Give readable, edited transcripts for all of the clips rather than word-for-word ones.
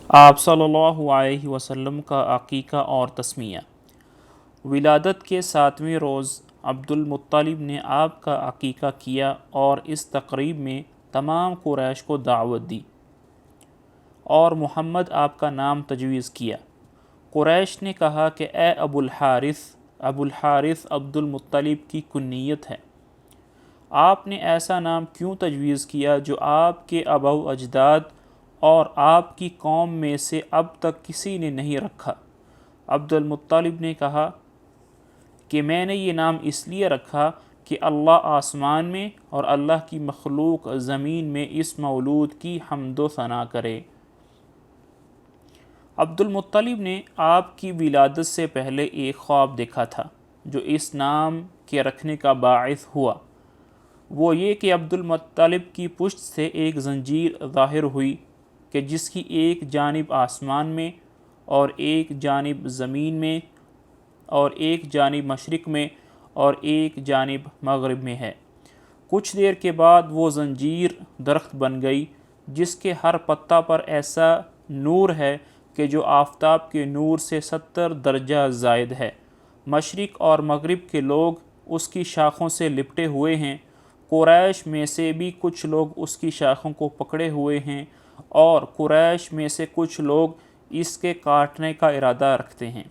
آپ صلی اللہ علیہ وسلم کا عقیقہ اور تسمیہ۔ ولادت کے 7ویں روز عبد المطلب نے آپ کا عقیقہ کیا اور اس تقریب میں تمام قریش کو دعوت دی اور محمد آپ کا نام تجویز کیا۔ قریش نے کہا کہ اے ابو الحارث عبد المطلب کی کنیت ہے، آپ نے ایسا نام کیوں تجویز کیا جو آپ کے آباء و اجداد اور آپ کی قوم میں سے اب تک کسی نے نہیں رکھا؟ عبد المطلب نے کہا کہ میں نے یہ نام اس لیے رکھا کہ اللہ آسمان میں اور اللہ کی مخلوق زمین میں اس مولود کی حمد و ثنا کرے۔ عبد المطلب نے آپ کی ولادت سے پہلے ایک خواب دیکھا تھا جو اس نام کے رکھنے کا باعث ہوا۔ وہ یہ کہ عبد المطلب کی پشت سے ایک زنجیر ظاہر ہوئی کہ جس کی ایک جانب آسمان میں اور ایک جانب زمین میں اور ایک جانب مشرق میں اور ایک جانب مغرب میں ہے۔ کچھ دیر کے بعد وہ زنجیر درخت بن گئی جس کے ہر پتہ پر ایسا نور ہے کہ جو آفتاب کے نور سے 70 درجہ زائد ہے۔ مشرق اور مغرب کے لوگ اس کی شاخوں سے لپٹے ہوئے ہیں، قریش میں سے بھی کچھ لوگ اس کی شاخوں کو پکڑے ہوئے ہیں اور قریش میں سے کچھ لوگ اس کے کاٹنے کا ارادہ رکھتے ہیں۔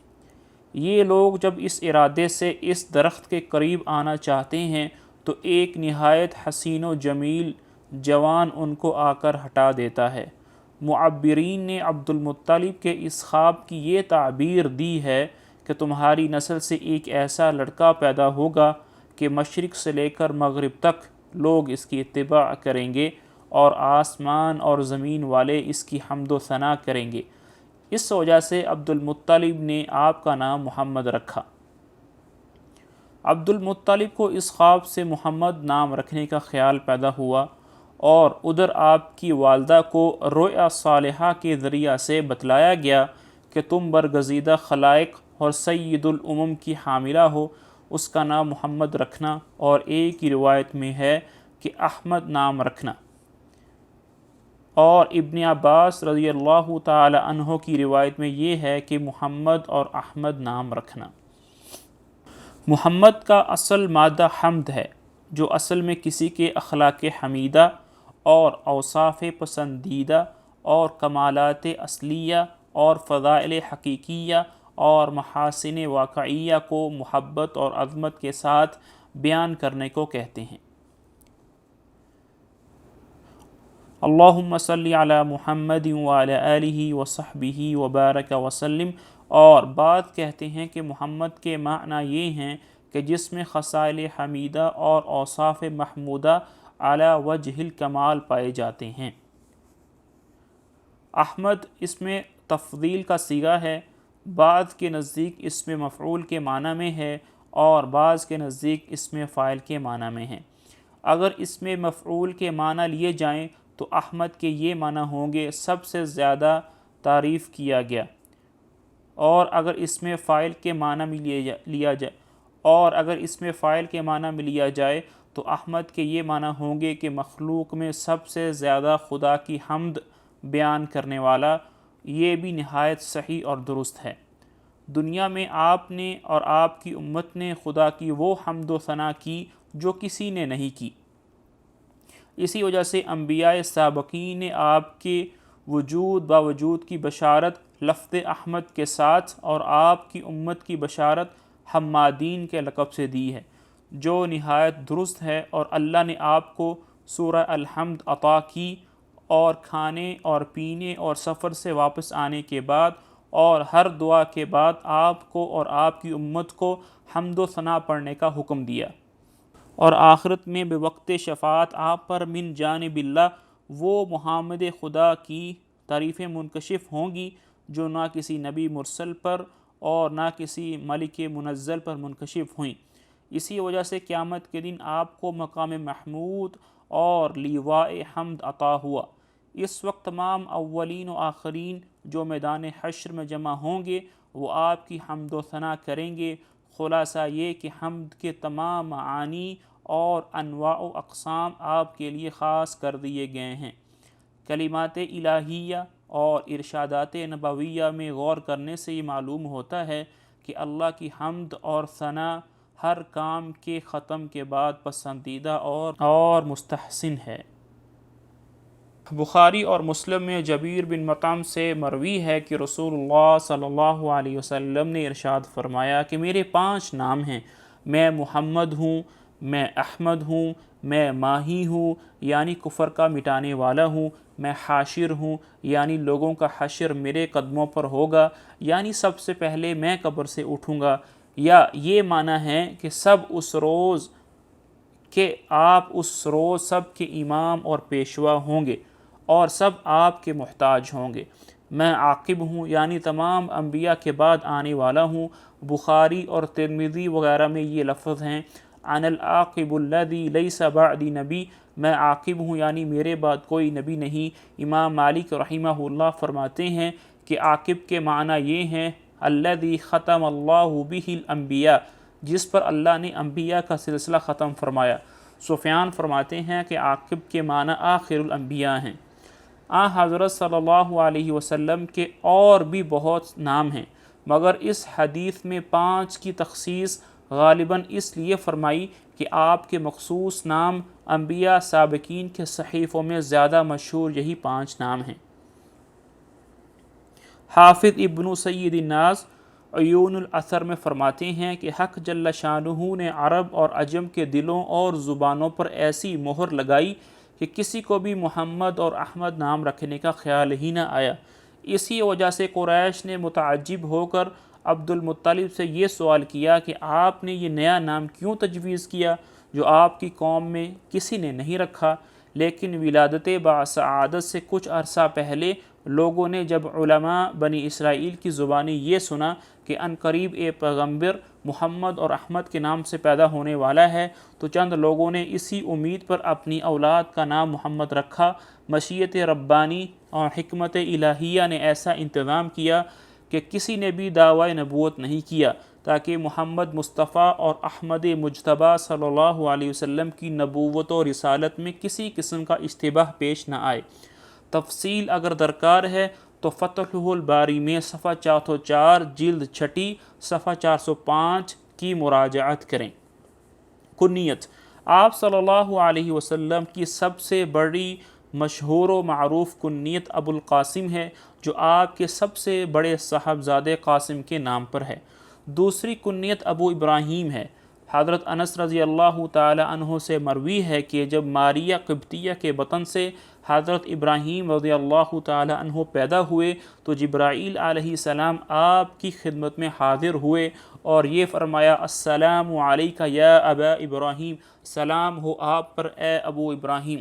یہ لوگ جب اس ارادے سے اس درخت کے قریب آنا چاہتے ہیں تو ایک نہایت حسین و جمیل جوان ان کو آ کر ہٹا دیتا ہے۔ معبرین نے عبد المطلب کے اس خواب کی یہ تعبیر دی ہے کہ تمہاری نسل سے ایک ایسا لڑکا پیدا ہوگا کہ مشرق سے لے کر مغرب تک لوگ اس کی اتباع کریں گے اور آسمان اور زمین والے اس کی حمد و ثنا کریں گے۔ اس وجہ سے عبد المطلب نے آپ کا نام محمد رکھا۔ عبد المطلب کو اس خواب سے محمد نام رکھنے کا خیال پیدا ہوا اور ادھر آپ کی والدہ کو رؤیا صالحہ کے ذریعہ سے بتلایا گیا کہ تم برگزیدہ خلائق اور سید الامم کی حاملہ ہو، اس کا نام محمد رکھنا، اور ایک ہی روایت میں ہے کہ احمد نام رکھنا، اور ابن عباس رضی اللہ تعالی عنہ کی روایت میں یہ ہے کہ محمد اور احمد نام رکھنا۔ محمد کا اصل مادہ حمد ہے، جو اصل میں کسی کے اخلاق حمیدہ اور اوصاف پسندیدہ اور کمالات اصلیہ اور فضائل حقیقیہ اور محاسن واقعیہ کو محبت اور عظمت کے ساتھ بیان کرنے کو کہتے ہیں۔ اللہم صلی علی محمد وعلی آلہ وصحبہ وبارک وسلم، اور بعض کہتے ہیں کہ محمد کے معنی یہ ہیں کہ جس میں خصائل حمیدہ اور اوصاف محمودہ علی وجہ الکمال پائے جاتے ہیں۔ احمد اس میں تفضیل کا صیغہ ہے، بعض کے نزدیک اس میں مفعول کے معنی میں ہے اور بعض کے نزدیک اس میں فاعل کے معنی میں ہے۔ اگر اس میں مفعول کے معنی لیے جائیں تو احمد کے یہ معنی ہوں گے سب سے زیادہ تعریف کیا گیا، اور اگر اس میں فاعل کے معنی میں لیا جائے تو احمد کے یہ معنی ہوں گے کہ مخلوق میں سب سے زیادہ خدا کی حمد بیان کرنے والا۔ یہ بھی نہایت صحیح اور درست ہے۔ دنیا میں آپ نے اور آپ کی امت نے خدا کی وہ حمد و ثنا کی جو کسی نے نہیں کی۔ اسی وجہ سے انبیاء سابقین نے آپ کے وجود باوجود کی بشارت لفظ احمد کے ساتھ اور آپ کی امت کی بشارت حمادین کے لقب سے دی ہے، جو نہایت درست ہے، اور اللہ نے آپ کو سورہ الحمد عطا کی، اور کھانے اور پینے اور سفر سے واپس آنے کے بعد اور ہر دعا کے بعد آپ کو اور آپ کی امت کو حمد و ثنا پڑھنے کا حکم دیا، اور آخرت میں بوقت شفاعت آپ پر من جانب اللہ وہ محامد خدا کی تعریفیں منکشف ہوں گی جو نہ کسی نبی مرسل پر اور نہ کسی ملک منزل پر منکشف ہوئیں۔ اسی وجہ سے قیامت کے دن آپ کو مقام محمود اور لیواء حمد عطا ہوا۔ اس وقت تمام اولین و آخرین جو میدان حشر میں جمع ہوں گے وہ آپ کی حمد و ثنا کریں گے۔ خلاصہ یہ کہ حمد کے تمام معانی اور انواع و اقسام آپ کے لیے خاص کر دیے گئے ہیں۔ کلمات الہیہ اور ارشادات نبویہ میں غور کرنے سے یہ معلوم ہوتا ہے کہ اللہ کی حمد اور ثنا ہر کام کے ختم کے بعد پسندیدہ اور مستحسن ہے۔ بخاری اور مسلم میں جبیر بن مطعم سے مروی ہے کہ رسول اللہ صلی اللہ علیہ وسلم نے ارشاد فرمایا کہ میرے 5 نام ہیں، میں محمد ہوں، میں احمد ہوں، میں ماہی ہوں یعنی کفر کا مٹانے والا ہوں، میں حاشر ہوں یعنی لوگوں کا حشر میرے قدموں پر ہوگا، یعنی سب سے پہلے میں قبر سے اٹھوں گا، یا یہ معنی ہے کہ آپ اس روز سب کے امام اور پیشوا ہوں گے اور سب آپ کے محتاج ہوں گے۔ میں عاقب ہوں یعنی تمام انبیاء کے بعد آنے والا ہوں۔ بخاری اور ترمذی وغیرہ میں یہ لفظ ہیں، انا العاقب الذی لیس بعدی نبی، میں عاقب ہوں یعنی میرے بعد کوئی نبی نہیں۔ امام مالک رحمہ اللہ فرماتے ہیں کہ عاقب کے معنی یہ ہیں الذی ختم اللہ بہ الانبیاء، جس پر اللہ نے انبیاء کا سلسلہ ختم فرمایا۔ سفیان فرماتے ہیں کہ عاقب کے معنی آخر الانبیاء ہیں۔ حضرت صلی اللہ علیہ وسلم کے اور بھی بہت نام ہیں، مگر اس حدیث میں 5 کی تخصیص غالباً اس لیے فرمائی کہ آپ کے مخصوص نام انبیاء سابقین کے صحیفوں میں زیادہ مشہور یہی 5 نام ہیں۔ حافظ ابن سید الناس عیون الاثر میں فرماتے ہیں کہ حق جل شانہ نے عرب اور عجم کے دلوں اور زبانوں پر ایسی مہر لگائی کہ کسی کو بھی محمد اور احمد نام رکھنے کا خیال ہی نہ آیا۔ اسی وجہ سے قریش نے متعجب ہو کر عبد المطلب سے یہ سوال کیا کہ آپ نے یہ نیا نام کیوں تجویز کیا جو آپ کی قوم میں کسی نے نہیں رکھا؟ لیکن ولادت باسعادت سے کچھ عرصہ پہلے لوگوں نے جب علماء بنی اسرائیل کی زبانی یہ سنا کہ عنقریب پیغمبر محمد اور احمد کے نام سے پیدا ہونے والا ہے، تو چند لوگوں نے اسی امید پر اپنی اولاد کا نام محمد رکھا۔ مشیت ربانی اور حکمت الہیہ نے ایسا انتظام کیا کہ کسی نے بھی دعوی نبوت نہیں کیا، تاکہ محمد مصطفیٰ اور احمد مجتبیٰ صلی اللہ علیہ وسلم کی نبوت و رسالت میں کسی قسم کا اشتباہ پیش نہ آئے۔ تفصیل اگر درکار ہے تو فتح الباری میں صفحہ 404 جلد 6 صفحہ 405 کی مراجعت کریں۔ کنیت: آپ صلی اللہ علیہ وسلم کی سب سے بڑی مشہور و معروف کنیت ابو القاسم ہے، جو آپ کے سب سے بڑے صاحبزادے قاسم کے نام پر ہے۔ دوسری کنیت ابو ابراہیم ہے۔ حضرت انس رضی اللہ تعالی عنہ سے مروی ہے کہ جب ماریہ قبطیہ کے بطن سے حضرت ابراہیم رضی اللہ تعالی عنہ پیدا ہوئے تو جبرائیل علیہ السلام آپ کی خدمت میں حاضر ہوئے اور یہ فرمایا، السلام علیک یا ابا ابراہیم، سلام ہو آپ پر اے ابو ابراہیم۔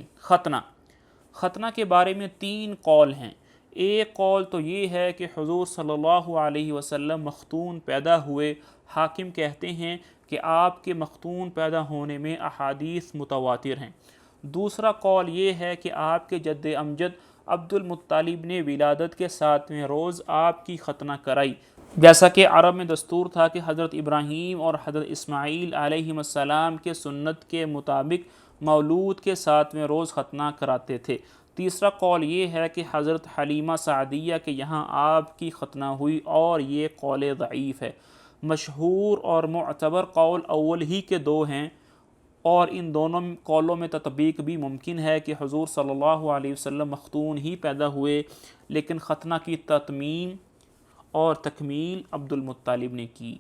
ختنہ کے بارے میں 3 قول ہیں۔ ایک قول تو یہ ہے کہ حضور صلی اللہ علیہ وسلم مختون پیدا ہوئے۔ حاکم کہتے ہیں کہ آپ کے مختون پیدا ہونے میں احادیث متواتر ہیں۔ دوسرا قول یہ ہے کہ آپ کے جد امجد عبد المطلب نے ولادت کے 7ویں روز آپ کی ختنہ کرائی، جیسا کہ عرب میں دستور تھا کہ حضرت ابراہیم اور حضرت اسماعیل علیہ السلام کے سنت کے مطابق مولود کے 7ویں روز ختنہ کراتے تھے۔ تیسرا قول یہ ہے کہ حضرت حلیمہ سعدیہ کے یہاں آپ کی ختنہ ہوئی، اور یہ قول ضعیف ہے۔ مشہور اور معتبر قول اول ہی کے 2 ہیں، اور ان دونوں قولوں میں تطبیق بھی ممکن ہے کہ حضور صلی اللہ علیہ وسلم مختون ہی پیدا ہوئے، لیکن ختنہ کی تتمیم اور تکمیل عبد المطلب نے کی۔